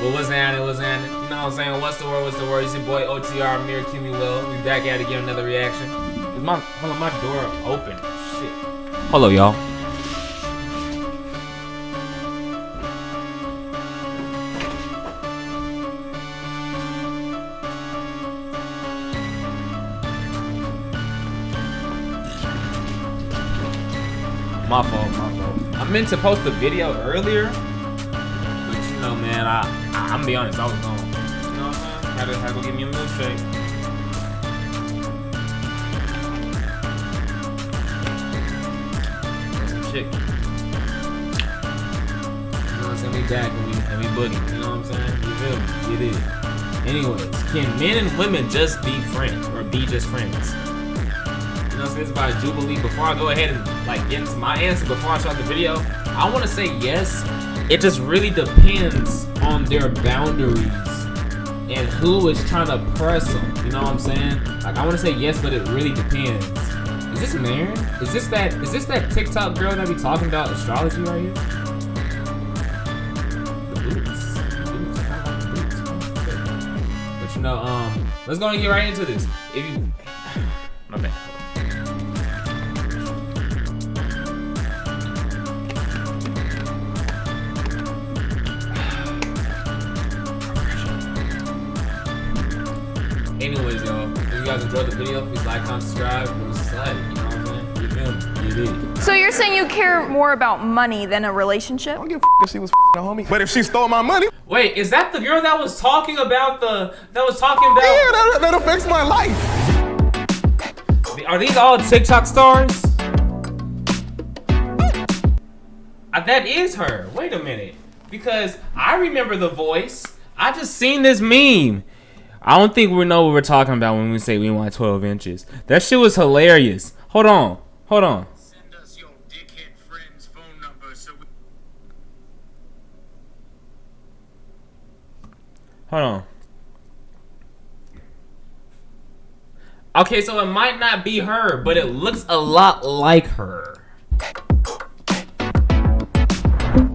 But what's happening? What's happening? You know what I'm saying? What's the word? What's the word? It's your boy OTR Amir Kemuel. We back at it again, another reaction. Is my hold on, my door open? Shit. Hello, y'all. My fault. I meant to post a video earlier, but you know, man, I'm gonna be honest, I was gone. You know what I'm saying? Had to go get me a milkshake. And some chicken. You know what I'm saying? We back and we boogie. You know what I'm saying? You feel me? It is. Anyways, can men and women just be friends or be just friends? You know, it's about Jubilee. Before I go ahead and get into my answer, before I start the video, I want to say yes. It just really depends on their boundaries and who is trying to press them. You know what I'm saying? Like, I want to say yes, but it really depends. Is this Amir? Is this that TikTok girl that be talking about astrology right here? The boots. But you know, let's go and get right into this. If you, my bad. Anyways, y'all, if you guys enjoyed the video, please like, comment, subscribe, and slide. You know what I'm saying? You feel me? You did. So you're saying you care more about money than a relationship? I don't give a if she was a homie. But if she stole my money, wait, is that the girl that was talking about yeah, that affects my life. Are these all TikTok stars? That is her. Wait a minute, because I remember the voice. I just seen this meme. I don't think we know what we're talking about when we say we want 12 inches. That shit was hilarious. Hold on. Send us your dickhead friend's phone number so we... Hold on. Okay, so it might not be her, but it looks a lot like her.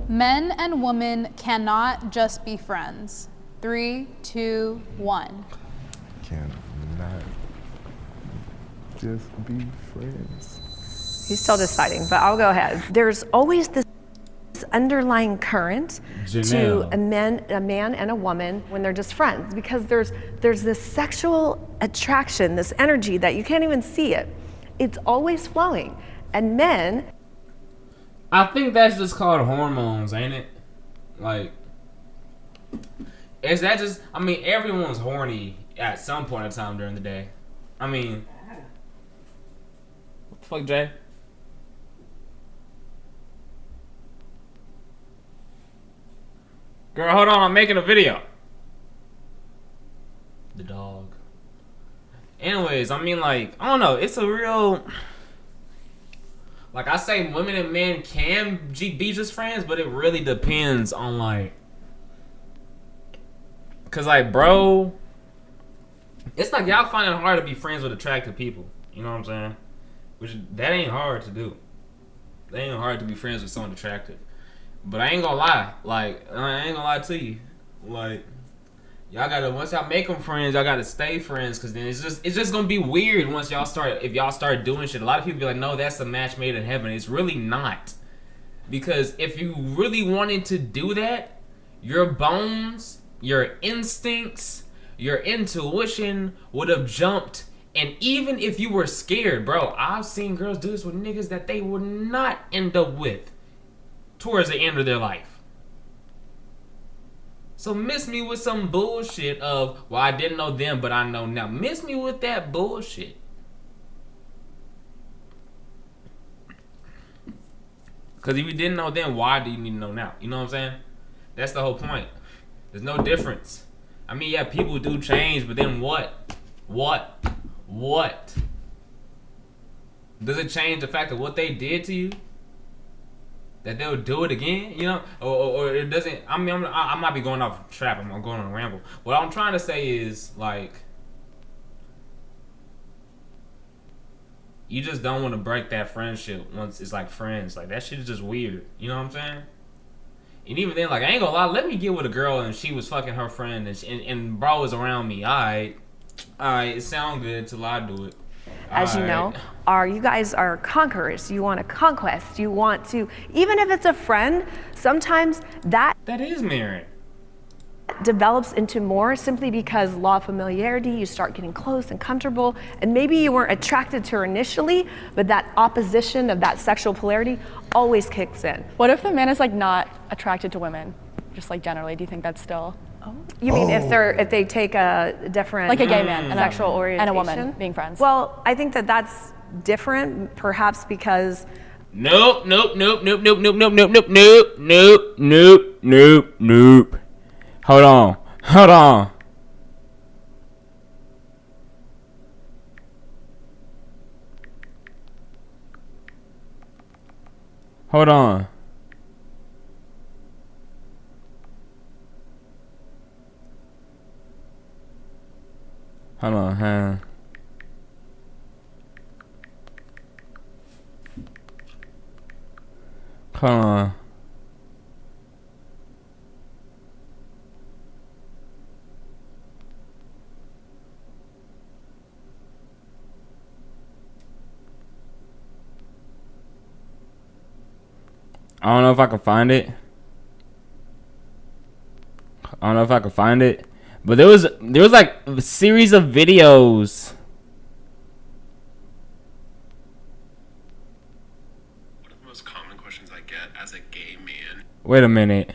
Men and women cannot just be friends. 3, 2, 1. Cannot just be friends. He's still deciding, but I'll go ahead. There's always this underlying current to a man and a woman when they're just friends, because there's this sexual attraction, this energy that you can't even see it. It's always flowing. And men, I think that's just called hormones, ain't it? Like, is that just, I mean, everyone's horny at some point in time during the day. I mean, what the fuck, Jay? Girl, hold on, I'm making a video. The dog. Anyways, I mean, like, I don't know, it's a real, like, I say women and men can be just friends, but it really depends on, like, cause like, bro, it's like y'all find it hard to be friends with attractive people. You know what I'm saying? Which, that ain't hard to do. That ain't hard to be friends with someone attractive. But I ain't gonna lie. Like, I ain't gonna lie to you. Like, y'all gotta, once y'all make them friends, y'all gotta stay friends. Cause then it's just gonna be weird once y'all start, if y'all start doing shit. A lot of people be like, no, that's a match made in heaven. It's really not. Because if you really wanted to do that, your bones, your instincts, your intuition would have jumped. And even if you were scared, bro, I've seen girls do this with niggas that they would not end up with towards the end of their life. So miss me with some bullshit of, well, I didn't know them, but I know now. Miss me with that bullshit. Because if you didn't know then, why do you need to know now? You know what I'm saying? That's the whole point. There's no difference. I mean, yeah, people do change, but then what? What? Does it change the fact of what they did to you? That they'll do it again, you know? Or it doesn't, I mean, I might be going off trap, I'm going on a ramble. What I'm trying to say is, like, you just don't want to break that friendship once it's like friends. Like, that shit is just weird. You know what I'm saying? And even then, like, I ain't gonna lie, let me get with a girl and she was fucking her friend and bro was around me. Alright, it sound good till I do it. As you know, you guys are conquerors. You want a conquest. You want to, even if it's a friend, sometimes that is marrying. develops into more simply because law of familiarity, you start getting close and comfortable, and maybe you weren't attracted to her initially, but that opposition of that sexual polarity always kicks in. What if the man is like not attracted to women? Just like generally, do you think that's still You mean if they take a different like a gay man and sexual orientation and a woman being friends? Well, I think that's different, perhaps because Nope. Hold on. Huh? Hold on. I don't know if I can find it. But there was like a series of videos. One of the most common questions I get as a gay man. Wait a minute.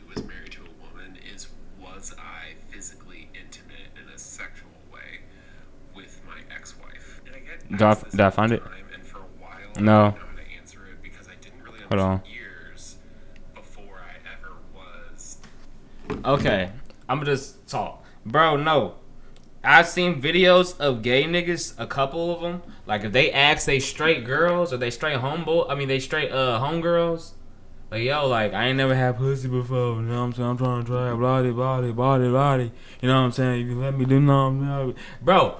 Who is married to a woman is, was I physically intimate in a sexual way with my ex-wife? And I get asked this Did I all find the it? time, and for a while No. I didn't know how to answer it because I didn't really Hold on. understand years before I ever was. Okay, I'm gonna just talk. Bro, no. I've seen videos of gay niggas, a couple of them. Like, if they ask they straight girls or they straight they straight homegirls. Like, yo, like, I ain't never had pussy before. You know what I'm saying? I'm trying to try body. You know what I'm saying? You can let me do no. Bro,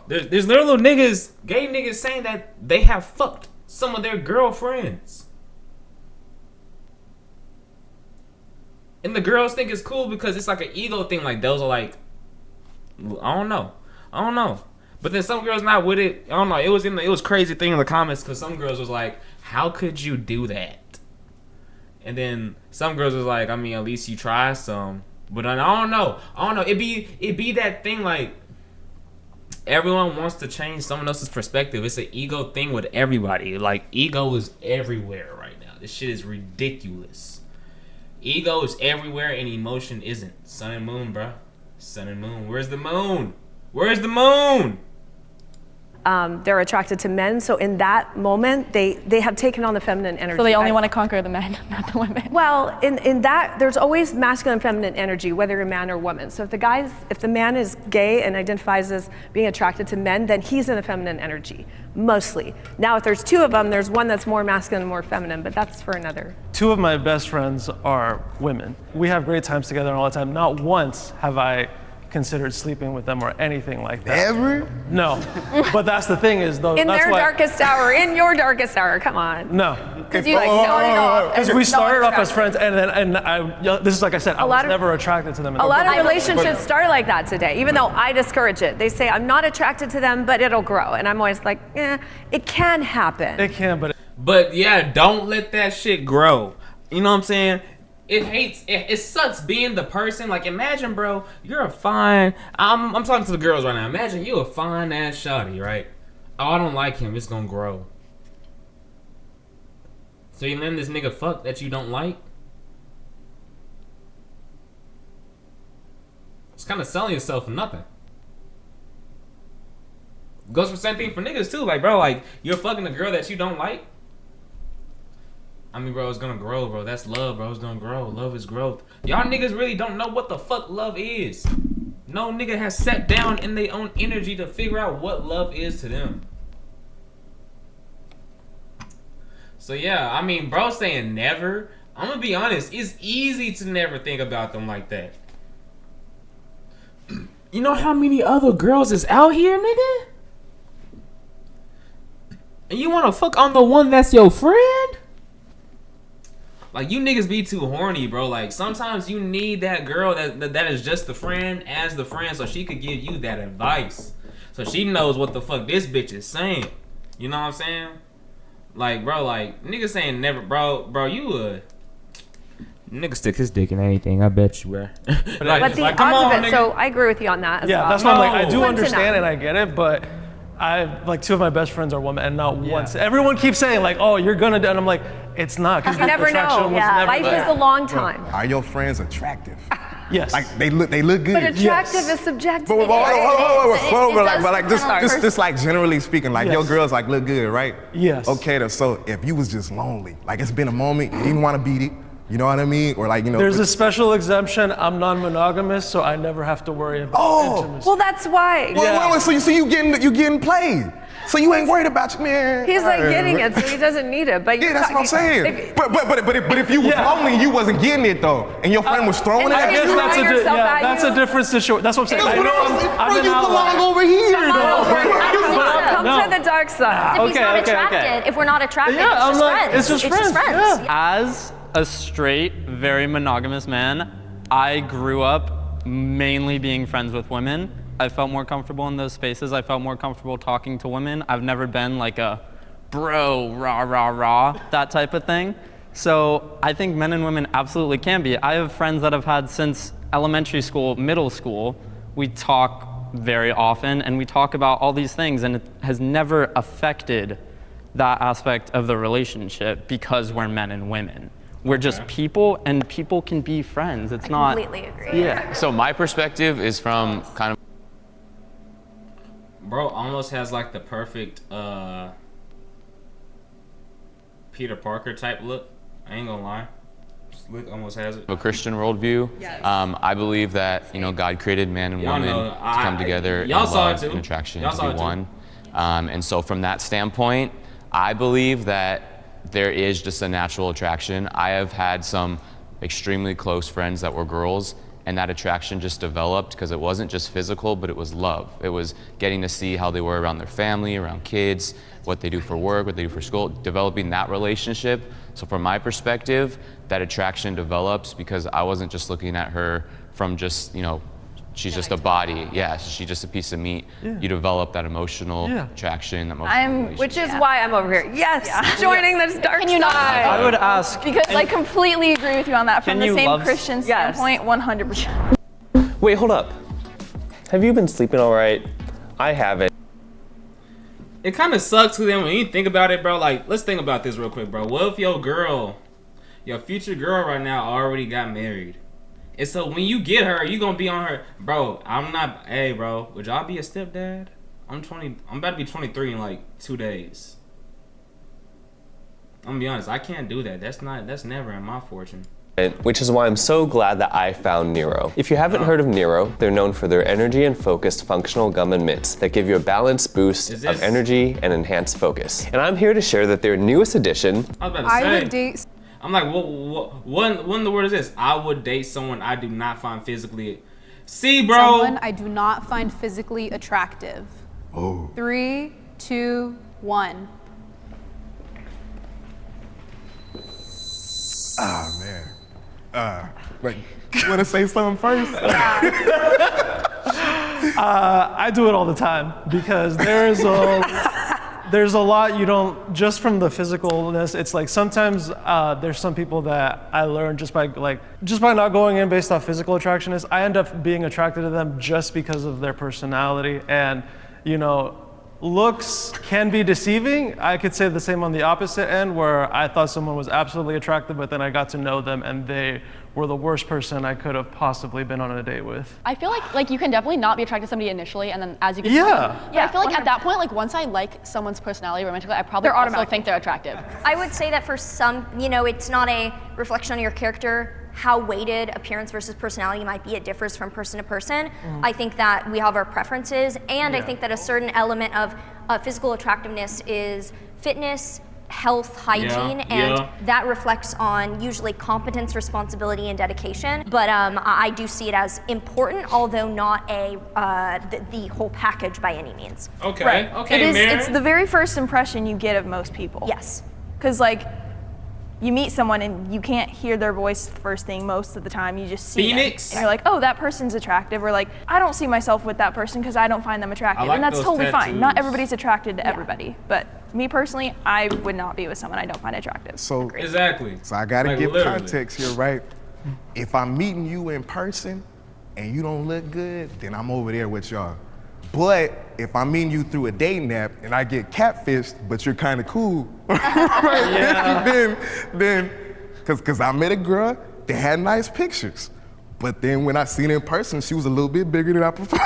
there's little niggas, gay niggas saying that they have fucked some of their girlfriends. And the girls think it's cool because it's like an ego thing. Like, those are like, I don't know. But then some girls not with it. I don't know. It was crazy thing in the comments because some girls was like, how could you do that? And then some girls was like, I mean, at least you try some. But I don't know. It be that thing like everyone wants to change someone else's perspective. It's an ego thing with everybody. Like, ego is everywhere right now. This shit is ridiculous. Ego is everywhere and emotion isn't. Sun and moon, bruh. Sun and moon. Where's the moon? they're attracted to men. So in that moment, they have taken on the feminine energy. So they only want to conquer the men, not the women. Well, in that, there's always masculine and feminine energy, whether you're a man or woman. So if the man is gay and identifies as being attracted to men, then he's in the feminine energy, mostly. Now, if there's two of them, there's one that's more masculine and more feminine, but that's for another. Two of my best friends are women. We have great times together all the time. Not once have I considered sleeping with them or anything like that. Ever? No. But that's the thing is, though. In that's their why, darkest hour, in your darkest hour, come on. No. Because you like nodded off. Because we started off as friends, and this is like I said, I was of- never attracted to them. A lot of relationships start like that today, even though I discourage it. They say, I'm not attracted to them, but it'll grow. And I'm always like, it can happen. It can, but But yeah, don't let that shit grow. You know what I'm saying? It sucks being the person. Like, imagine, bro, you're a fine. I'm talking to the girls right now. Imagine you a fine ass shawty, right? Oh, I don't like him. It's gonna grow. So you letting this nigga fuck that you don't like? It's kind of selling yourself for nothing. Goes for same thing for niggas too. Like, bro, like, you're fucking a girl that you don't like. I mean, bro, it's gonna grow, bro. That's love, bro. It's gonna grow. Love is growth. Y'all niggas really don't know what the fuck love is. No nigga has sat down in their own energy to figure out what love is to them. So yeah, I mean, bro saying never. I'm gonna be honest. It's easy to never think about them like that. You know how many other girls is out here, nigga? And you wanna fuck on the one that's your friend? Like, you niggas be too horny, bro. Like, sometimes you need that girl that is just the friend as the friend so she could give you that advice. So she knows what the fuck this bitch is saying. You know what I'm saying? Like, bro, like, niggas saying never, bro, you nigga stick his dick in anything, I bet you were. But the odds of it, so I agree with you on that as well. That's why I'm like, I do Good to understand know. and I get it, but like 2 of my best friends are women, and not once. Everyone keeps saying like, "Oh, you're gonna do," and I'm like, "It's not." Because You never know. Life is a long time. Are your friends attractive? Yes. Like they look good. But attractive is subjective. But like just like generally speaking, like your girls like look good, right? Yes. Okay, so if you was just lonely, like it's been a moment, you didn't want to beat it, you know what I mean? Or like, you know. There's a special exemption. I'm non-monogamous, so I never have to worry about intimacy. Well, that's why. Well, so you getting played. So you ain't worried about you, man. He's like getting it, so he doesn't need it. But yeah, that's what I'm saying. But if you was lonely and you wasn't getting it though, and your friend was throwing it I at guess you, that's a different situation. That's what I'm saying. Bro, you belong over here though. Come to the dark side. If he's not attracted, if we're not attracted, it's just friends. Yeah. As a straight, very monogamous man, I grew up mainly being friends with women. I felt more comfortable in those spaces. I felt more comfortable talking to women. I've never been like a bro, rah, rah, rah, that type of thing. So I think men and women absolutely can be. I have friends that I've had since elementary school, middle school. We talk very often and we talk about all these things, and it has never affected that aspect of the relationship because we're men and women. We're just people, and people can be friends. It's not. Completely agree. Yeah. So my perspective is from kind of. Bro almost has like the perfect Peter Parker type look. I ain't gonna lie. Look almost has it. A Christian worldview. Yes. I believe that God created man and woman to come together in love and attraction to be one. And so from that standpoint, I believe that there is just a natural attraction. I have had some extremely close friends that were girls, and that attraction just developed because it wasn't just physical, but it was love. It was getting to see how they were around their family, around kids, what they do for work, what they do for school, developing that relationship. So from my perspective, that attraction develops because I wasn't just looking at her from just, she's just a body. Yeah, she's just a piece of meat. Yeah. You develop that emotional attraction, that emotional which is why I'm over here. Yes, joining this dark side. I would ask. Because I completely agree with you on that. From the same Christian standpoint, 100%. Wait, hold up. Have you been sleeping all right? I haven't. It kind of sucks to them when you think about it, bro. Like, let's think about this real quick, bro. What if your future girl right now already got married? And so when you get her, you gonna be on her, bro. Hey, bro, would y'all be a stepdad? I'm about to be 23 in like 2 days. I'm gonna be honest, I can't do that. That's never in my fortune. Which is why I'm so glad that I found Nero. If you haven't heard of Nero, they're known for their energy and focused functional gum and mints that give you a balanced boost of energy and enhanced focus. And I'm here to share that their newest addition. I would date. I'm like, what in the word is this? I would date someone I do not find physically. See, bro. Someone I do not find physically attractive. Oh. 3, 2, 1. Oh man. Wait, you want to say something first? I do it all the time because there's a lot you don't, just from the physicalness, it's like sometimes there's some people that I learned just by not going in based off physical attraction I end up being attracted to them just because of their personality. And looks can be deceiving. I could say the same on the opposite end, where I thought someone was absolutely attractive, but then I got to know them and they were the worst person I could have possibly been on a date with. I feel like you can definitely not be attracted to somebody initially, and then as you get to know them. I feel like at that point, like once I like someone's personality romantically, I probably also think they're attractive. I would say that for some, it's not a reflection on your character, how weighted appearance versus personality might be. It differs from person to person. I think that we have our preferences, and I think that a certain element of physical attractiveness is fitness, health, hygiene, and that reflects on usually competence, responsibility, and dedication. But I do see it as important, although not the whole package by any means. Okay, right. Okay, It's the very first impression you get of most people. Yes. Because like, you meet someone and you can't hear their voice first thing most of the time. You just see Phoenix. them. And you're like, oh, that person's attractive. Or like, I don't see myself with that person because I don't find them attractive. like and that's those totally fine. tattoos. Not everybody's attracted to everybody. But me personally, I would not be with someone I don't find attractive. So exactly. So I gotta Like, give literally. context here, right? If I'm meeting you in person and you don't look good, then I'm over there with y'all. But if I'm meeting you through a dating app and I get catfished, but you're kind of cool, right? then, cause I met a girl that had nice pictures. But then when I seen her in person, she was a little bit bigger than I prefer,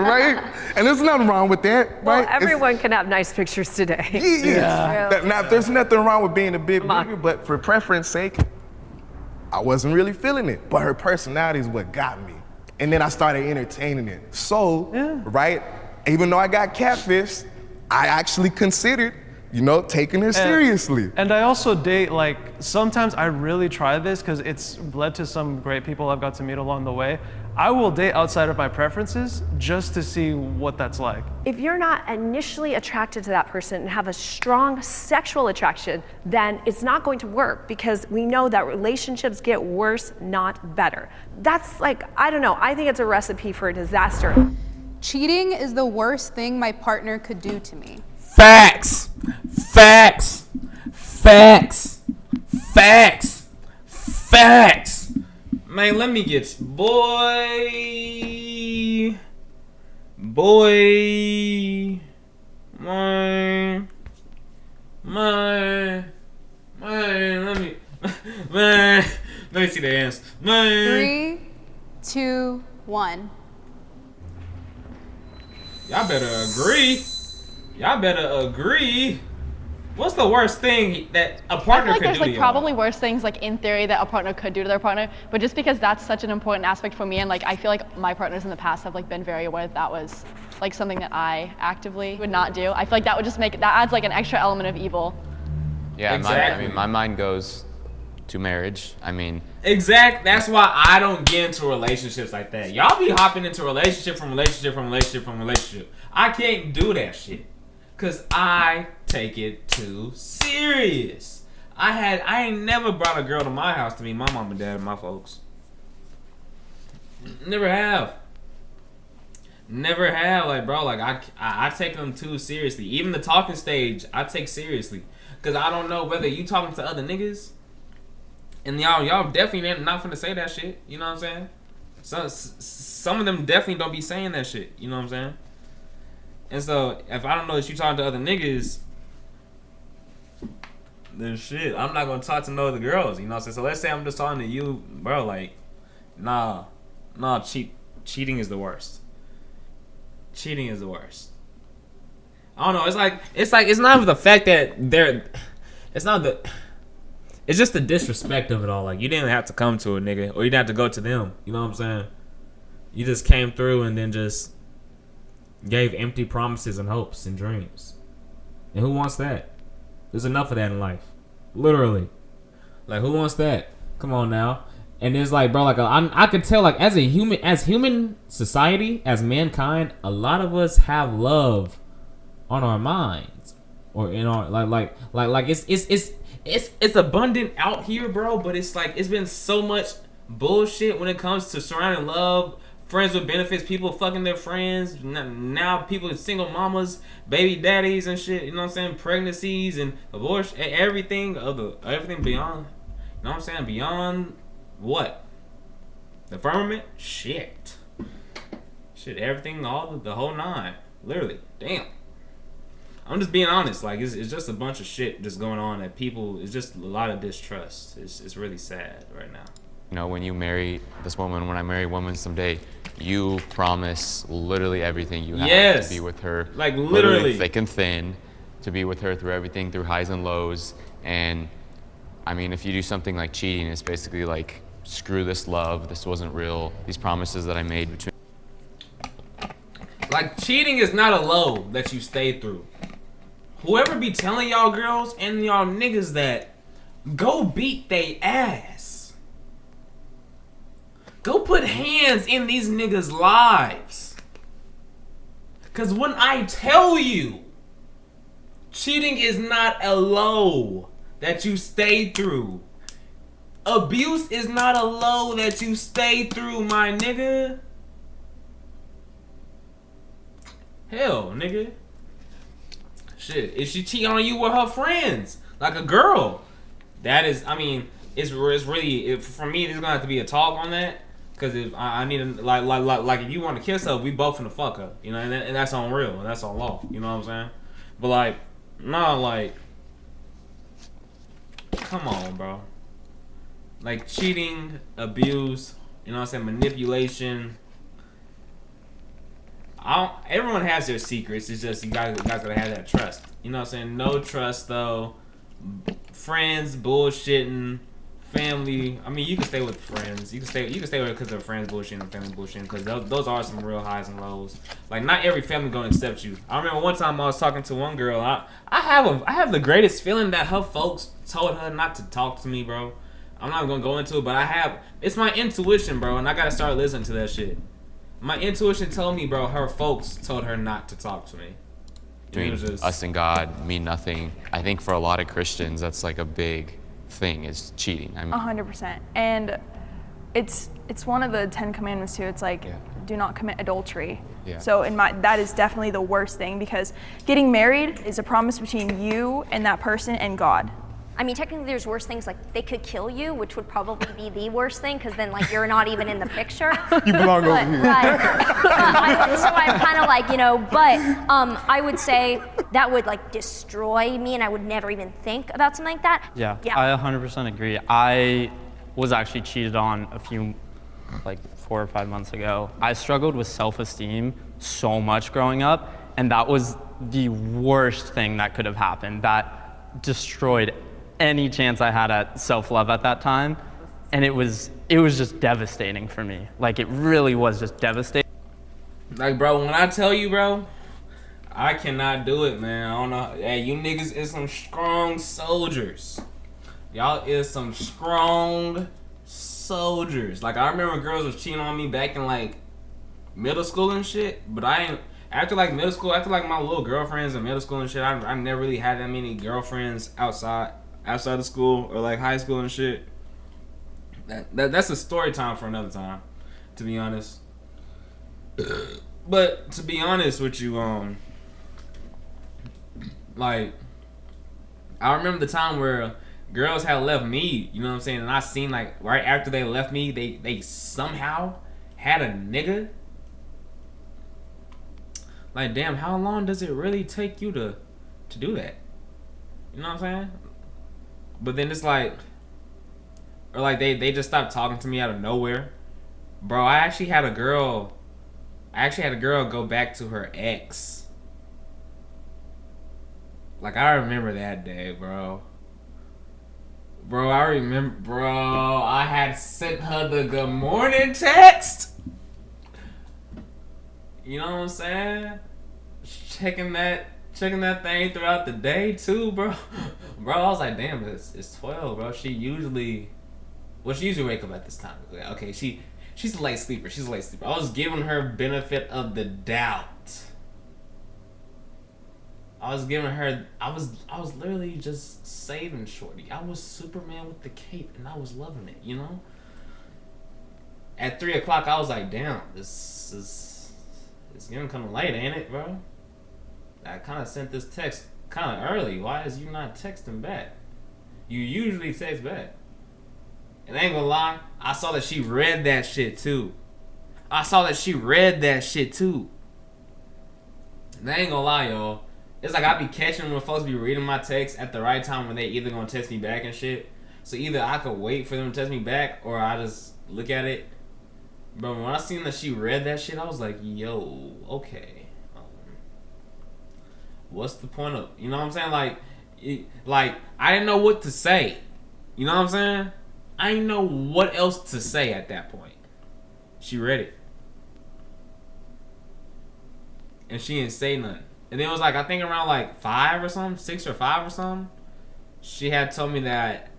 right? And there's nothing wrong with that, Well, right? everyone can have nice pictures today. Now, there's nothing wrong with being a bit bigger, but for preference sake, I wasn't really feeling it. But her personality is what got me. And then I started entertaining it. So, right, even though I got catfished, I actually considered, taking her seriously. And I also date, like, sometimes I really try this because it's led to some great people I've got to meet along the way. I will date outside of my preferences just to see what that's like. If you're not initially attracted to that person and have a strong sexual attraction, then it's not going to work because we know that relationships get worse, not better. That's like, I don't know, I think it's a recipe for a disaster. Cheating is the worst thing my partner could do to me. Facts. Facts. Facts. Facts. Facts. Man, let me get boy, man, let me see the answer. Man. 3, 2, 1. Y'all better agree. What's the worst thing that a partner I feel like could there's do to like you? probably worse things like in theory that a partner could do to their partner, but just because that's such an important aspect for me and like I feel like my partners in the past have like been very aware that was like something that I actively would not do. I feel like that would just that adds like an extra element of evil. Yeah, Exactly. my mind goes to marriage. Exact. That's why I don't get into relationships like that. Y'all be hopping into relationship. I can't do that shit. Cause I take it too serious. I ain't never brought a girl to my house to meet my mom and dad and my folks. Never have. Like, bro, like I take them too seriously. Even the talking stage, I take seriously. Cause I don't know whether you talking to other niggas. And y'all definitely not finna say that shit. You know what I'm saying? Some of them definitely don't be saying that shit. You know what I'm saying? And so, if I don't know that you talking to other niggas, then shit, I'm not gonna talk to no other girls. You know what I'm saying? So let's say I'm just talking to you, bro. Like, nah, cheating is the worst. Cheating is the worst. I don't know. It's not even the fact that it's just the disrespect of it all. Like, you didn't have to come to a nigga, or you didn't have to go to them. You know what I'm saying? You just came through and then just gave empty promises and hopes and dreams. And who wants that? There's enough of that in life. Literally. Like, who wants that? Come on now. And it's like, bro, like I could tell, like, as human society, as mankind, a lot of us have love on our minds, or in our like it's abundant out here, bro. But it's like it's been so much bullshit when it comes to surrounding love. Friends with benefits, people fucking their friends. Now people with single mamas, baby daddies and shit. You know what I'm saying? Pregnancies and abortion, everything beyond. You know what I'm saying? Beyond what? The firmament? Shit, everything, the whole nine. Literally, damn. I'm just being honest. Like, it's just a bunch of shit just going on that people. It's just a lot of distrust. It's really sad right now. You know, when you marry this woman, when I marry a woman someday, you promise literally everything you have to be with her. Like, literally thick and thin, to be with her through everything, through highs and lows. And I mean, if you do something like cheating, it's basically like, screw this love. This wasn't real. These promises that I made between. Like, cheating is not a low that you stay through. whoever be telling y'all girls and y'all niggas that, go beat they ass. Go put hands in these niggas' lives. Cause when I tell you, cheating is not a low that you stay through. Abuse is not a low that you stay through, my nigga. Hell, nigga. Shit, if she cheat on you with her friends, like a girl, that is, I mean, it's really, for me, there's gonna have to be a talk on that. Cause if I need to, like if you want to kiss her, we both finna fuck her, you know, and that's on real, that's on law, you know what I'm saying? But like, no, like, come on, bro. Like cheating, abuse, you know what I'm saying, manipulation. Everyone has their secrets. It's just you guys gotta have that trust. You know what I'm saying? No trust though. Friends bullshitting. Family. I mean, you can stay with friends. You can stay with it because they're friends bullshitting and family bullshitting. Because those are some real highs and lows. Like not every family gonna accept you. I remember one time I was talking to one girl. I have the greatest feeling that her folks told her not to talk to me, bro. I'm not gonna go into it, but it's my intuition, bro, and I gotta start listening to that shit. My intuition told me, bro, her folks told her not to talk to me. Between us and God mean nothing. I think for a lot of Christians, that's like a big thing, is cheating. I mean, 100%. And it's one of the 10 commandments too. It's like, do not commit adultery. Yeah. So that is definitely the worst thing, because getting married is a promise between you and that person and God. I mean, technically there's worse things, like they could kill you, which would probably be the worst thing, because then like you're not even in the picture. You belong over here. So I'm kind of like, you know, but I would say that would like destroy me, and I would never even think about something like that. Yeah. I 100% agree. I was actually cheated on a few, like 4 or 5 months ago. I struggled with self-esteem so much growing up, and that was the worst thing that could have happened. That destroyed any chance I had at self-love at that time, and it was just devastating for me. Like, it really was just devastating. Like, bro, when I tell you, bro, I cannot do it, man. I don't know. Hey, you niggas is some strong soldiers. Y'all is some strong soldiers. Like, I remember girls was cheating on me back in like middle school and shit, but I ain't. After like middle school, after like my little girlfriends in middle school and shit, I never really had that many girlfriends outside of school or like high school and shit. That's a story time for another time, to be honest. But to be honest with you, like, I remember the time where girls had left me, you know what I'm saying, and I seen like right after they left me, they somehow had a nigga. Like, damn, how long does it really take you to do that? You know what I'm saying? But then it's like, or like they just stopped talking to me out of nowhere. Bro, I actually had a girl go back to her ex. Like, I remember that day, bro. I had sent her the good morning text. You know what I'm saying? Checking that thing throughout the day too, bro. Bro, I was like, damn, it's 12, bro. She usually wake up at this time. Okay, she's a late sleeper. I was giving her benefit of the doubt. I was literally just saving shorty. I was Superman with the cape, and I was loving it, you know? At 3 o'clock, I was like, damn, it's getting kind of late, ain't it, bro? I kind of sent this text kind of early. Why is you not texting back? You usually text back. And I ain't gonna lie, I saw that she read that shit too. And I ain't gonna lie, y'all. It's like I be catching when folks be reading my text at the right time when they either gonna text me back and shit. So either I could wait for them to text me back or I just look at it. But when I seen that she read that shit, I was like, yo, okay. What's the point of, you know what I'm saying? Like I didn't know what to say. You know what I'm saying? I didn't know what else to say at that point. She read it. And she didn't say nothing. And then it was like, I think around like 5 or something, 6 or 5 or something. She had told me that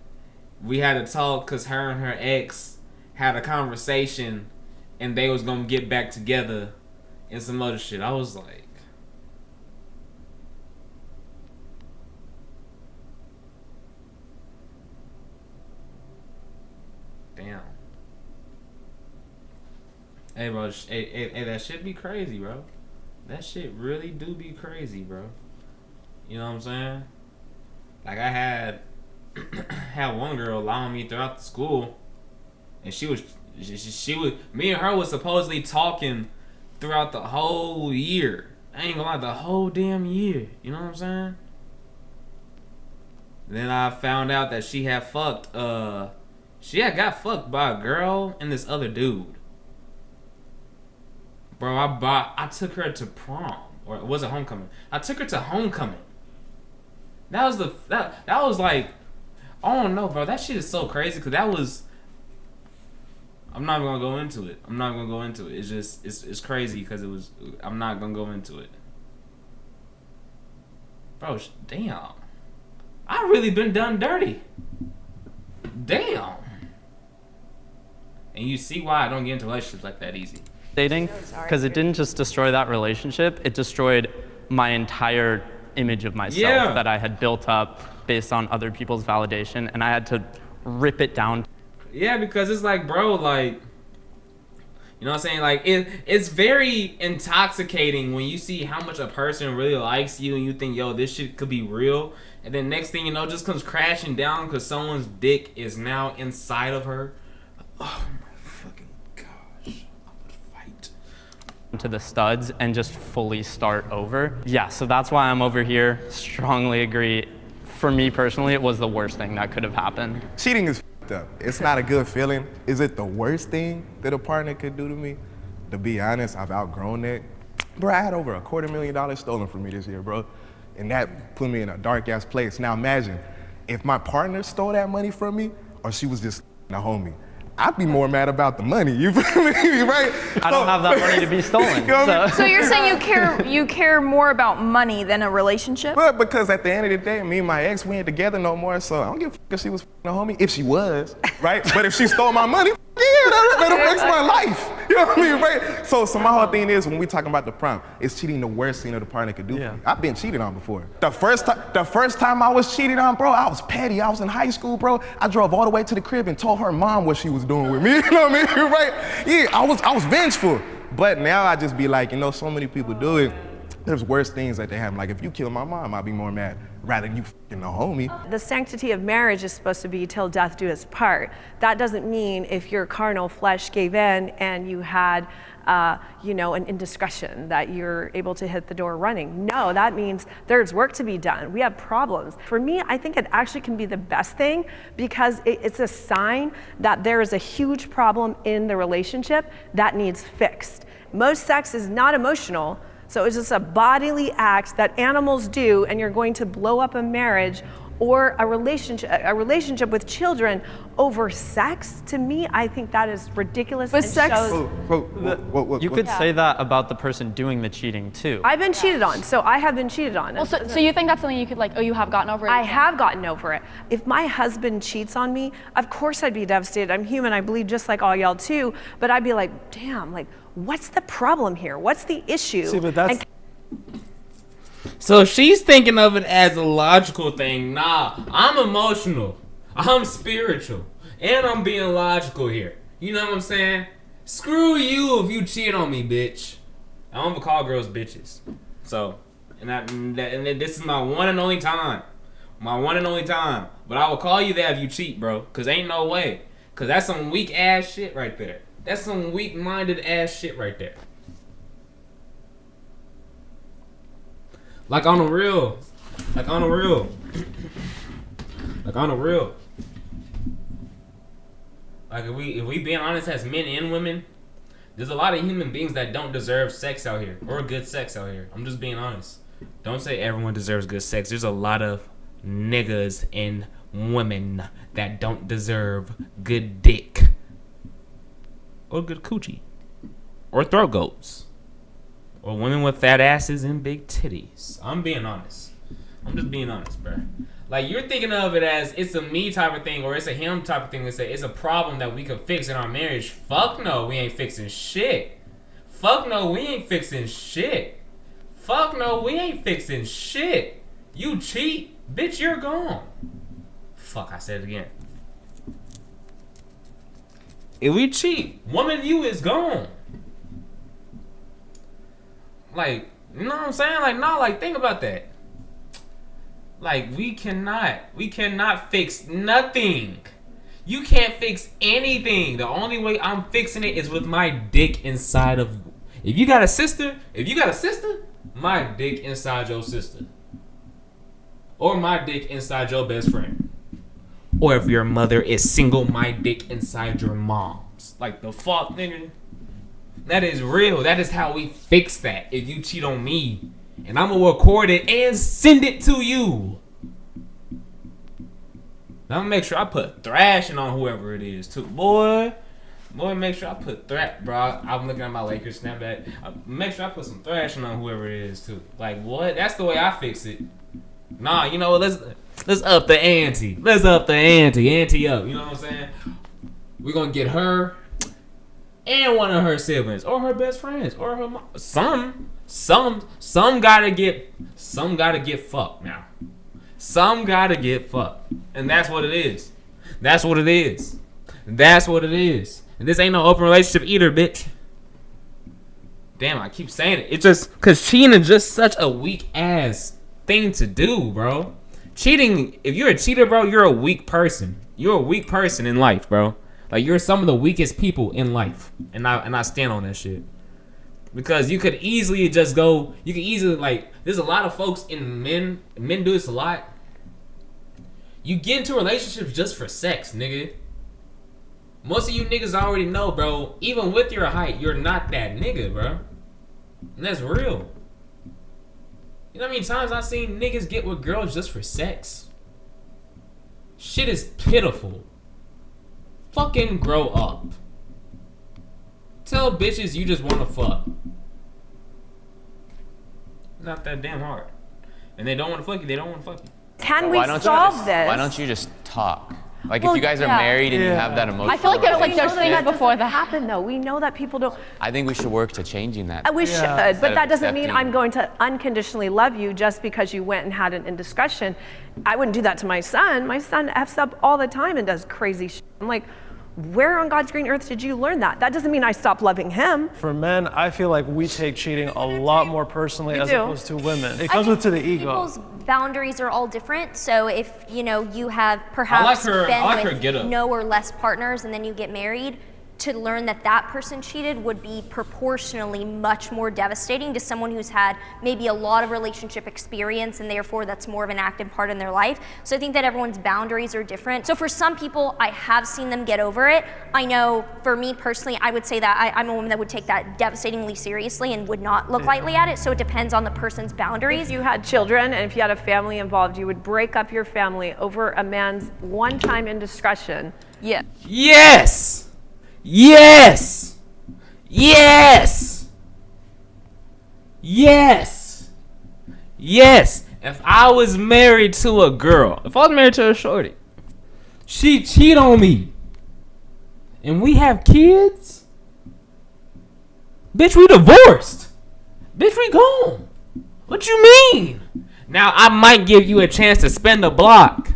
we had to talk because her and her ex had a conversation and they was going to get back together and some other shit. I was like, damn. Hey, bro. Hey, that shit be crazy, bro. That shit really do be crazy, bro. You know what I'm saying? Like, I had one girl allowing me throughout the school, and she was me and her was supposedly talking throughout the whole year. I ain't gonna lie, the whole damn year. You know what I'm saying? Then I found out that she had got fucked by a girl and this other dude. Bro, I took her to prom, or was it homecoming? I took her to homecoming. That was like, I don't know, bro. That shit is so crazy because that was. I'm not gonna go into it. It's just it's crazy because it was. I'm not gonna go into it, bro. Damn, I really been done dirty. Damn. And you see why I don't get into relationships like that easy. Dating, because it didn't just destroy that relationship, it destroyed my entire image of myself that I had built up based on other people's validation, and I had to rip it down. Yeah, because it's like, bro, like, you know what I'm saying? Like, it's very intoxicating when you see how much a person really likes you and you think, yo, this shit could be real. And then next thing you know, just comes crashing down because someone's dick is now inside of her. Oh, my fucking gosh. I would fight. To the studs and just fully start over. Yeah, so that's why I'm over here. Strongly agree. For me personally, it was the worst thing that could have happened. Cheating is f***ed up. It's not a good feeling. Is it the worst thing that a partner could do to me? To be honest, I've outgrown that. Bro, I had over $250,000 stolen from me this year, bro. And that put me in a dark ass place. Now imagine, if my partner stole that money from me, or she was just a homie, I'd be more mad about the money, you feel me, right? I don't have that money to be stolen. You know what I mean? So you're saying you care more about money than a relationship? But because at the end of the day, me and my ex, we ain't together no more, so I don't give a f if she was a homie, if she was, right? But if she stole my money, yeah, that affects my life. You know what I mean, right? So my whole thing is, when we talking about the prom, is cheating the worst thing that the partner could do for me? I've been cheated on before. The first time I was cheated on, bro, I was petty. I was in high school, bro. I drove all the way to the crib and told her mom what she was doing with me. You know what I mean, right? Yeah, I was vengeful. But now I just be like, you know, so many people do it. There's worse things that they happen. Like, if you kill my mom, I'd be more mad rather than you f***ing a homie. The sanctity of marriage is supposed to be till death do us part. That doesn't mean if your carnal flesh gave in and you had, you know, an indiscretion that you're able to hit the door running. No, that means there's work to be done. We have problems. For me, I think it actually can be the best thing because it's a sign that there is a huge problem in the relationship that needs fixed. Most sex is not emotional. So it's just a bodily act that animals do, and you're going to blow up a marriage or a relationship with children over sex. To me, I think that is ridiculous. But sex, you could say that about the person doing the cheating too. I've been cheated on, so I have been cheated on. Well, so you think that's something you could like, oh, you have gotten over it? I have gotten over it. If my husband cheats on me, of course I'd be devastated. I'm human, I bleed just like all y'all too, but I'd be like, damn, like, what's the problem here? What's the issue? See, but that's... So she's thinking of it as a logical thing. Nah, I'm emotional. I'm spiritual. And I'm being logical here. You know what I'm saying? Screw you if you cheat on me, bitch. I don't call girls bitches. So, and this is my one and only time. My one and only time. But I will call you that if you cheat, bro. Because ain't no way. Because that's some weak ass shit right there. That's some weak-minded ass shit right there. Like on a real. Like on a real. Like on a real. Like if we being honest as men and women, there's a lot of human beings that don't deserve sex out here. Or good sex out here. I'm just being honest. Don't say everyone deserves good sex. There's a lot of niggas and women that don't deserve good dick. Or good coochie. Or throat goats. or women with fat asses and big titties. I'm being honest. I'm just being honest, bro. Like, you're thinking of it as it's a me type of thing or it's a him type of thing. To say it's a problem that we could fix in our marriage. Fuck no, we ain't fixing shit. Fuck no, we ain't fixing shit. Fuck no, we ain't fixing shit. You cheat, bitch, you're gone. Fuck, I said it again. If we cheat, woman, you is gone. Like, you know what I'm saying? Like, no, like, think about that. Like, we cannot fix nothing. You can't fix anything. The only way I'm fixing it is with my dick inside of you. If you got a sister, my dick inside your sister. Or my dick inside your best friend. Or if your mother is single, my dick inside your mom's. Like, the fuck, nigga? That is real. That is how we fix that. If you cheat on me, and I'm gonna record it and send it to you. I'm gonna make sure I put thrashing on whoever it is too. Boy, make sure I put bro. I'm looking at my Lakers Snapback. Make sure I put some thrashing on whoever it is too. Like, what? That's the way I fix it. Nah, you know what? Let's up the ante. Let's up the ante. Ante up. You know what I'm saying? We're gonna get her and one of her siblings, or her best friends, or her mom. Some gotta get fucked now. Some gotta get fucked, and that's what it is. That's what it is. That's what it is. And this ain't no open relationship either, bitch. Damn, I keep saying it. It's just because cheating is just such a weak ass thing to do, bro. Cheating. If you're a cheater, bro, you're a weak person. You're a weak person in life, bro. Like, you're some of the weakest people in life. And I stand on that shit. Because you could easily just go, you could easily, like, there's a lot of folks in men do this a lot. You get into relationships just for sex, nigga. Most of you niggas already know, bro, even with your height, you're not that nigga, bro. And that's real. You know how many times I've seen niggas get with girls just for sex? Shit is pitiful. Fucking grow up. Tell bitches you just want to fuck. Not that damn hard. And they don't want to fuck you, they don't want to fuck you. Can we solve this? Why don't you just talk? Like, if you guys are married and you have that emotional, I feel like there's things before that happen though. We know that people don't. I think we should work to changing that. We should, but that doesn't mean I'm going to unconditionally love you just because you went and had an indiscussion. I wouldn't do that to my son. My son F's up all the time and does crazy shit. I'm like, where on God's green earth did you learn that? That doesn't mean I stop loving him. For men, I feel like we take cheating a lot more personally as opposed to women. It comes to the ego. People's boundaries are all different. So if you have perhaps been with no or less partners and then you get married, to learn that person cheated would be proportionally much more devastating to someone who's had maybe a lot of relationship experience and therefore that's more of an active part in their life. So I think that everyone's boundaries are different. So for some people, I have seen them get over it. I know for me personally, I would say that I'm a woman that would take that devastatingly seriously and would not look lightly at it. So it depends on the person's boundaries. If you had children and if you had a family involved, you would break up your family over a man's one-time indiscretion. Yeah. Yes! Yes! Yes! Yes! Yes! If I was married to a girl, if I was married to a shorty, she cheat on me, and we have kids, bitch, we divorced. Bitch, we gone. What you mean? Now, I might give you a chance to spend a block,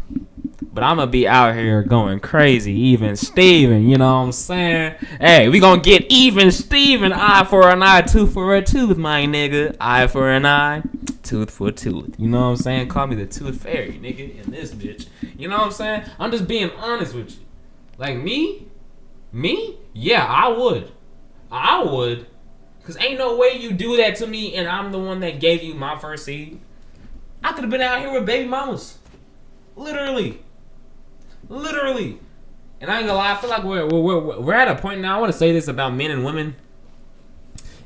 but I'm going to be out here going crazy, even Steven, you know what I'm saying? Hey, we going to get even Steven, eye for an eye, tooth for a tooth, my nigga. Eye for an eye, tooth for a tooth. You know what I'm saying? Call me the tooth fairy, nigga, in this bitch. You know what I'm saying? I'm just being honest with you. Like, me? Yeah, I would. Because ain't no way you do that to me and I'm the one that gave you my first seed. I could have been out here with baby mamas. Literally. And I ain't gonna lie, I feel like we're at a point now. I want to say this about men and women.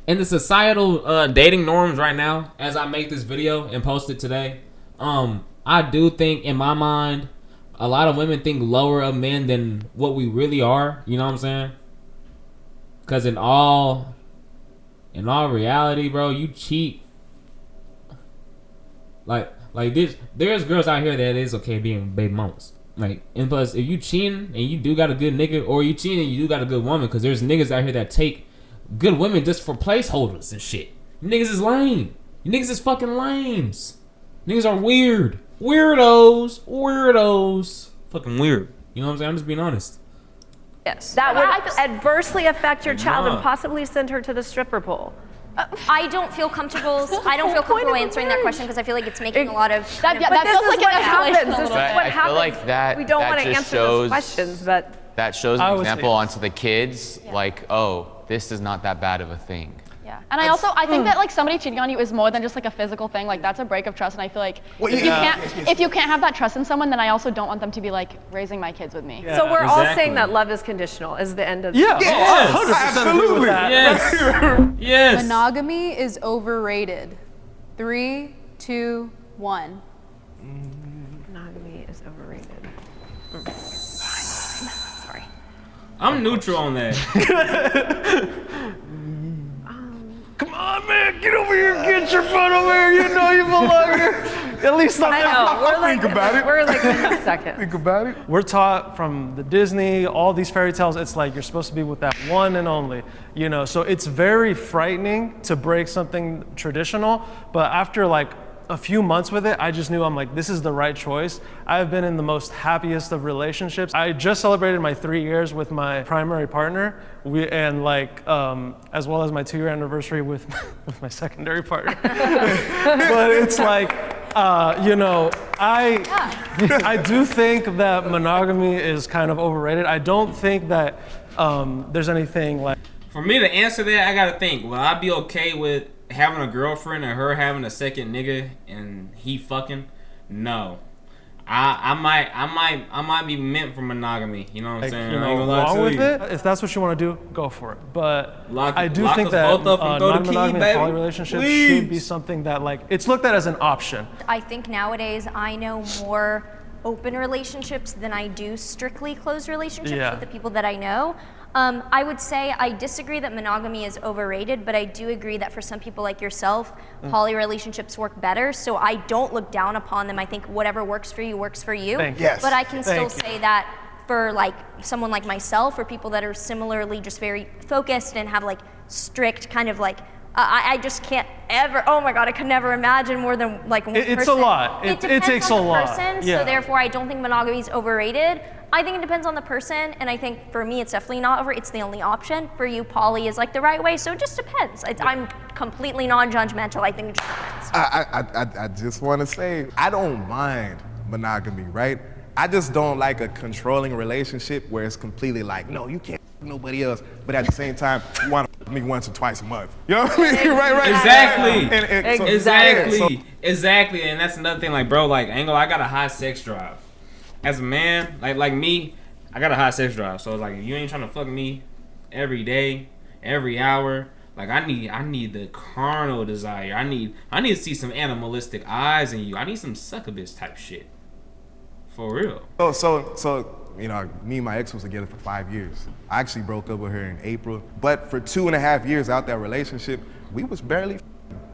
In the societal dating norms right now, as I make this video and post it today, I do think in my mind, a lot of women think lower of men than what we really are. You know what I'm saying? Because in all in all reality, bro, you cheat. Like this, there's girls out here that is okay being baby mamas. Like, and plus, if you cheating and you do got a good nigga, or you cheating and you do got a good woman, because there's niggas out here that take good women just for placeholders and shit. You niggas is lame. You niggas is fucking lames. Niggas are weird. Weirdos. Fucking weird. You know what I'm saying? I'm just being honest. Yes. That would adversely affect your child and possibly send her to the stripper pole. I don't feel comfortable. I don't feel comfortable answering that question because I feel like it's making a lot of. That feels like what happens. This is what happens. I feel like that. We don't that want to just answer shows, those questions, but that shows an example onto the kids. Yeah. Like, oh, this is not that bad of a thing. Yeah, and I think that like somebody cheating on you is more than just like a physical thing. Like that's a break of trust, and I feel like if you can't have that trust in someone, then I also don't want them to be like raising my kids with me. Yeah. So we're all saying that love is conditional is the end of Absolutely. Yes. Monogamy is overrated. 3, 2, 1. Monogamy is overrated. Sorry. I'm neutral on that. Come on, man, get over here, get your foot over here. You know you belong here. At least I know. We're like, think about it. We're like in a second. Think about it. We're taught from the Disney, all these fairy tales, it's like you're supposed to be with that one and only, you know? So it's very frightening to break something traditional, but after like a few months with it, I just knew I'm like, this is the right choice. I've been in the most happiest of relationships. I just celebrated my 3 years with my primary partner, and like, as well as my 2-year anniversary with my secondary partner. But it's like, you know, I do think that monogamy is kind of overrated. I don't think that there's anything like. For me to answer that, I gotta think. Will I be okay with having a girlfriend and her having a second nigga and he fucking? No. I might be meant for monogamy. You know what I'm saying? You know, wrong with it. If that's what you want to do, go for it. But I do think that non-monogamy and poly relationships should be something that like it's looked at as an option. I think nowadays I know more open relationships than I do strictly closed relationships with the people that I know. I would say I disagree that monogamy is overrated, but I do agree that for some people like yourself, poly relationships work better. So I don't look down upon them. I think whatever works for you works for you. Yes. But I can still say that for like someone like myself, or people that are similarly just very focused and have like strict kind of like, I just can't ever, oh my God, I could never imagine more than like one person. It's a lot. It takes on a the lot. person, so therefore I don't think monogamy is overrated. I think it depends on the person, and I think for me it's definitely not over, it's the only option. For you, poly is like the right way, so it just depends. I'm completely non-judgmental, I think it just depends. I just want to say, I don't mind monogamy, right? I just don't like a controlling relationship where it's completely like, no, you can't nobody else, but at the same time, you want to me once or twice a month. You know what I mean? Right. Exactly. And that's another thing, like, bro, like, I got a high sex drive. As a man, like me, I got a high sex drive. So, like, if you ain't trying to fuck me every day, every hour, like, I need the carnal desire. I need to see some animalistic eyes in you. I need some succubus type shit. For real. So, you know, me and my ex was together for 5 years. I actually broke up with her in April. But for 2.5 years out that relationship, we was barely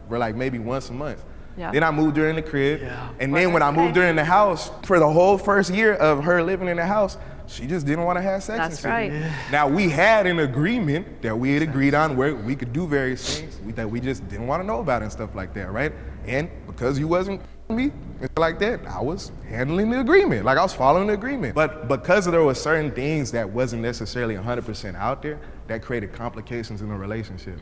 for like maybe once a month. Yeah. Then I moved her in the crib. Yeah. And then when I moved her in the house, for the whole first year of her living in the house, she just didn't want to have sex. That's right. Yeah. Now, we had an agreement that we had agreed on where we could do various things that we just didn't want to know about and stuff like that, right? And because you wasn't me, and like that, I was handling the agreement. Like, I was following the agreement. But because there were certain things that wasn't necessarily 100% out there, that created complications in the relationship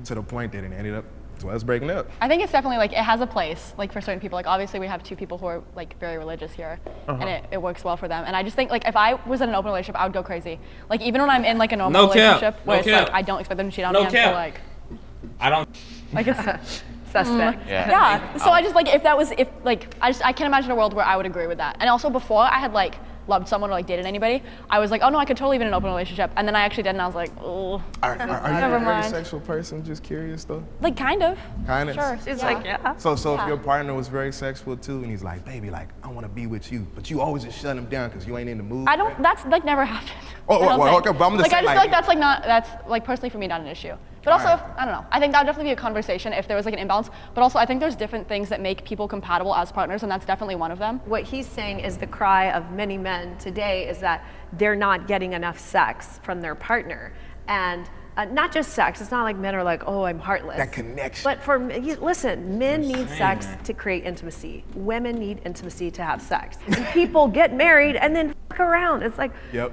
to the point that it ended up to us breaking up. I think it's definitely like, it has a place, like for certain people. Like obviously we have 2 people who are like very religious here, and it works well for them. And I just think like if I was in an open relationship, I would go crazy. Like even when I'm in like a normal relationship where it's like I don't expect them to cheat on me, I'm still like, I don't. Like it's suspect. Yeah. So I just like I can't imagine a world where I would agree with that. And also before I had like loved someone or like dated anybody, I was like, oh no, I could totally be in an open relationship. And then I actually did, and I was like, oh. Are you a very sexual person? Just curious though. Like kind of. Kind of. Sure. It's like yeah. So if your partner was very sexual too, and he's like, baby, like I want to be with you, but you always just shut him down because you ain't in the mood. That's like never happened. Okay, but I'm just like, saying, I just feel like that's like personally for me not an issue. But also, I don't know. I think that would definitely be a conversation if there was like an imbalance. But also, I think there's different things that make people compatible as partners, and that's definitely one of them. What he's saying is the cry of many men today is that they're not getting enough sex from their partner. And not just sex. It's not like men are like, oh, I'm heartless. That connection. But listen, men need sex to create intimacy. Women need intimacy to have sex. And people get married and then fuck around. It's like,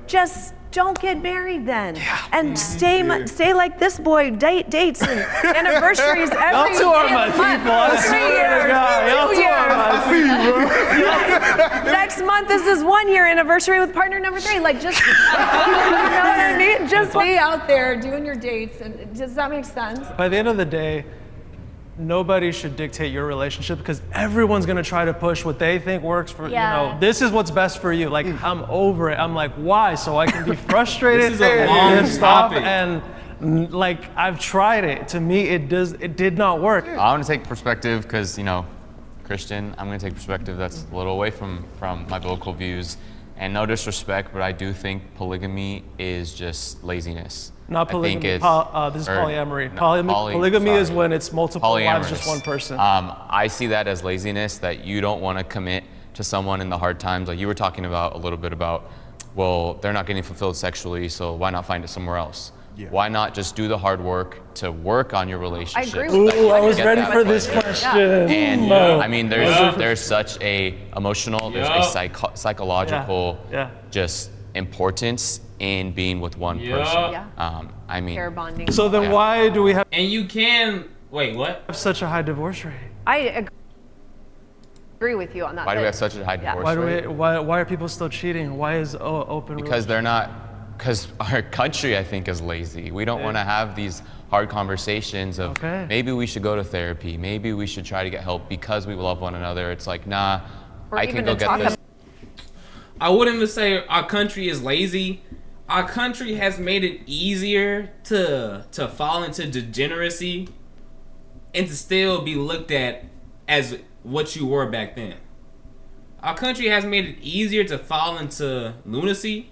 just don't get married then. And stay like this boy, dates and anniversaries every Y'all two are my people. I swear to God. Y'all two are my people. Next month is his 1 year anniversary with partner number 3. Like, just, you know what I mean? Just be out there doing your dates. And does that make sense? By the end of the day, nobody should dictate your relationship because everyone's gonna try to push what they think works for, this is what's best for you. Like, I'm over it. I'm like, why? So I can be frustrated This is a long topic. and like, I've tried it. To me, it did not work. I want to take perspective because, Christian, I'm going to take perspective that's a little away from my biblical views. And no disrespect, but I do think polygamy is just laziness. Not polygamy. This is polyamory. Polygamy is when it's multiple wives, just one person. I see that as laziness, that you don't want to commit to someone in the hard times. Like you were talking about a little bit about, well, they're not getting fulfilled sexually, so why not find it somewhere else? Yeah. Why not just do the hard work to work on your relationship? I agree with that. I was ready for this question. And I mean, there's such a emotional, there's a psychological just importance in being with one person. I mean, pair bonding. So then why do we have? And you can wait. What? Have such a high divorce rate? I agree with you on that. Why do we have such a high divorce rate? Why are people still cheating? Why is open? Because they're not. Because our country, I think, is lazy. We don't want to have these hard conversations of maybe we should go to therapy, maybe we should try to get help because we love one another. It's like, nah, I can go get this. I wouldn't even say our country is lazy. Our country has made it easier to fall into degeneracy and to still be looked at as what you were back then. Our country has made it easier to fall into lunacy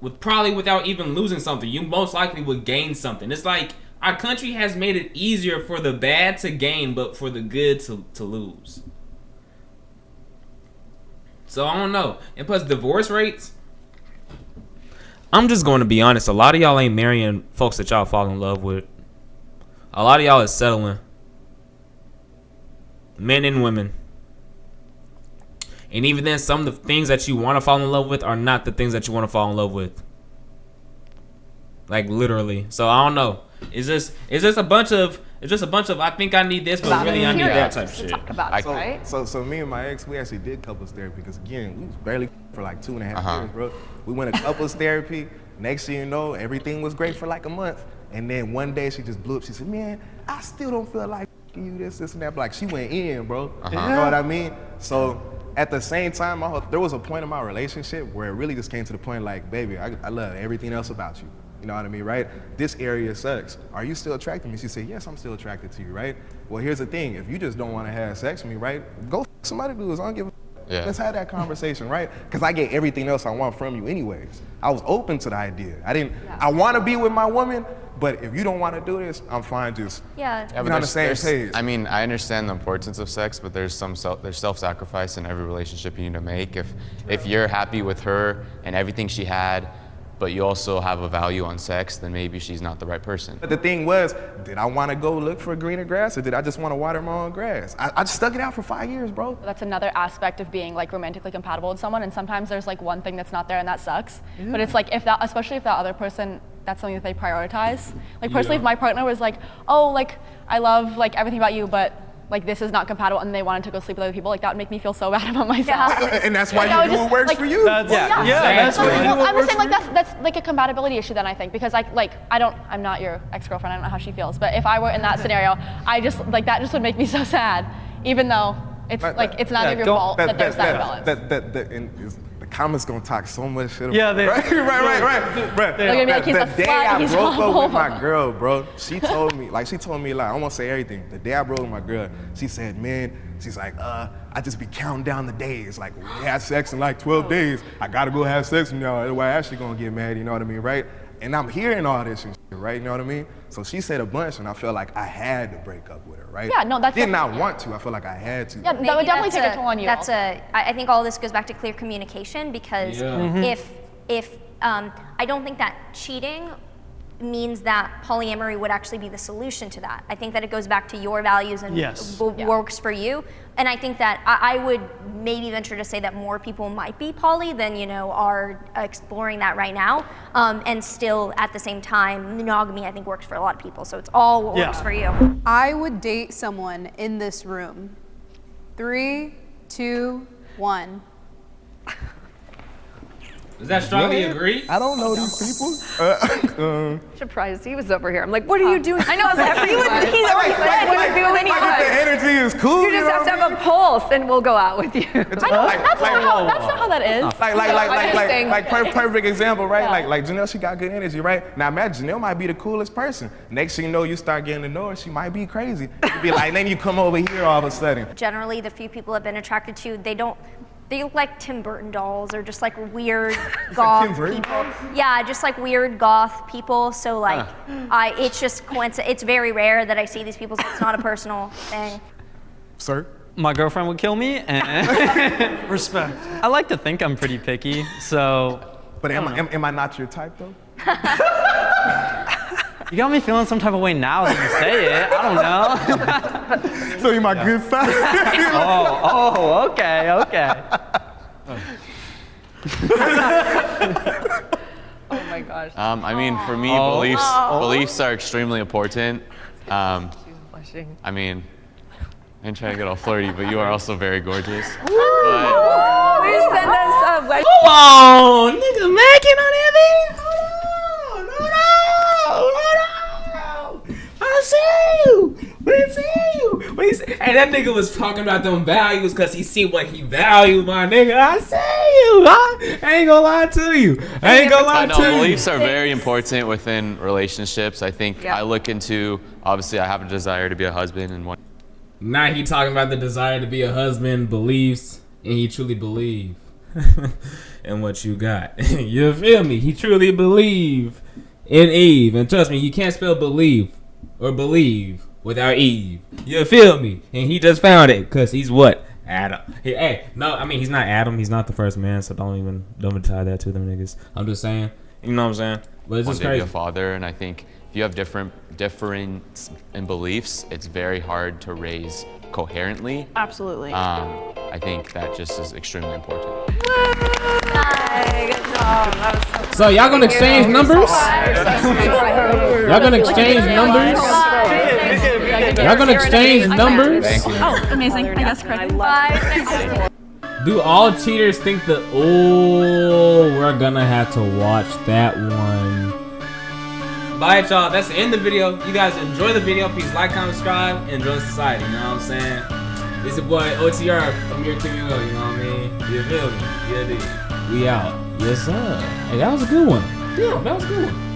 without even losing something. You most likely would gain something. It's like our country has made it easier for the bad to gain, but for the good to lose. So I don't know. And plus divorce rates. I'm just going to be honest. A lot of y'all ain't marrying folks that y'all fall in love with. A lot of y'all is settling. Men and women. And even then, some of the things that you want to fall in love with are not the things that you want to fall in love with. Like literally. So I don't know. Is this a bunch of I think I need this, but really I need that type of shit. Talk about it, right? So me and my ex, we actually did couples therapy because again, we was barely for like 2.5 years, bro. We went to couples therapy. Next thing you know, everything was great for like a month, and then one day she just blew up. She said, "Man, I still don't feel like you this and that." But like she went in, bro. You know what I mean? So at the same time, there was a point in my relationship where it really just came to the point like, baby, I love everything else about you. You know what I mean, right? This area sucks. Are you still attracted to me? She said, yes, I'm still attracted to you, right? Well, here's the thing. If you just don't want to have sex with me, right? Go somebody do this. I don't give a Let's have that conversation, right? Because I get everything else I want from you anyways. I was open to the idea. I want to be with my woman, but if you don't want to do this, I'm fine just being on the same page. I mean, I understand the importance of sex, but there's self-sacrifice in every relationship you need to make. If you're happy with her and everything she had, but you also have a value on sex, then maybe she's not the right person. But the thing was, did I want to go look for greener grass, or did I just want to water my own grass? I just stuck it out for 5 years, bro. That's another aspect of being like romantically compatible with someone, and sometimes there's like one thing that's not there and that sucks. But it's like especially if that other person, that's something that they prioritize. Like personally, if my partner was like, oh, like I love like everything about you, but like this is not compatible, and they wanted to go sleep with other people, like that would make me feel so bad about myself. And that's why you do what works for you. That's what you do. I'm just saying like that's like a compatibility issue then, I think, because I'm not your ex-girlfriend, I don't know how she feels, but if I were in that scenario, I just like that just would make me so sad, even though it's like it's none of your fault that there's that imbalance. The comments gonna talk so much shit about Yeah, they, right. Bro, They're gonna be like, he's a the day slut, I he's broke up awful. with my girl, bro, she told me, like, I won't say everything. The day I broke with my girl, she said, man, she's like, I just be counting down the days. Like, we had sex in like 12 days. I gotta go have sex now. Otherwise, Ashley gonna get mad, you know what I mean, right? And I'm hearing all this and shit, right? You know what I mean? So she said a bunch, and I felt like I had to break up with her, right? Yeah, no, that's did not want to. I feel like I had to. Yeah, that would definitely take a toll on you. I think all this goes back to clear communication because if I don't think that cheating means that polyamory would actually be the solution to that. I think that it goes back to your values and what works for you. And I think that I would maybe venture to say that more people might be poly than, you know, are exploring that right now. And still at the same time, monogamy I think works for a lot of people. So it's all what works for you. I would date someone in this room. 3, 2, 1. Does that strongly agree? I don't know these people. Surprised he was over here. I'm like, what are you doing? I know, it's everyone. He's already said what you're doing. The energy is cool. You just have to have a pulse, and we'll go out with you. I know, that's not how that is. Like perfect example, right? Like Janelle, she got good energy, right? Now imagine Janelle might be the coolest person. Next thing you know, you start getting to know her, she might be crazy. You'd be like, then you come over here all of a sudden. Generally, the few people I've been attracted to, they look like Tim Burton dolls or just like weird goth people. Yeah, just like weird goth people. So like, it's just coincidence. It's very rare that I see these people, so it's not a personal thing. Sir? My girlfriend would kill me, and respect. I like to think I'm pretty picky, so. But am I not your type though? You got me feeling some type of way now that you say it. I don't know. So you're my good side? Okay. Oh my gosh. I mean, for me, beliefs are extremely important. I mean, I ain't trying to get all flirty, but you are also very gorgeous. Please send us a wedding. Hold on, nigga, macking on that thing? I see you. Hey, that nigga was talking about them values because he see what he valued, my nigga. I see you. I ain't gonna lie to you. I know beliefs are very important within relationships. I think I look into, obviously I have a desire to be a husband and one. Now he talking about the desire to be a husband, beliefs, and he truly believe in what you got. You feel me? He truly believe in Eve. And trust me, you can't spell believe or believe without Eve. You feel me? And he just found it because he's what? Adam. He's not Adam. He's not the first man, so don't tie that to them niggas. I'm just saying. You know what I'm saying? But it's just crazy. Be a father, and I think if you have difference in beliefs, it's very hard to raise coherently. Absolutely. I think that just is extremely important. Hi, good job. That was so y'all gonna exchange numbers? Y'all gonna exchange numbers? Y'all gonna exchange numbers? Oh, amazing. I guess correct. Do all cheaters think that, we're gonna have to watch that one. Bye, y'all. That's the end of the video. You guys enjoy the video. Please like, comment, subscribe, and enjoy society. You know what I'm saying? It's your boy OTR, Amir, Kemuel. You know what I mean? You feel me? Yeah, dude. We out. Yes, sir. Hey, that was a good one. Yeah, that was a good one.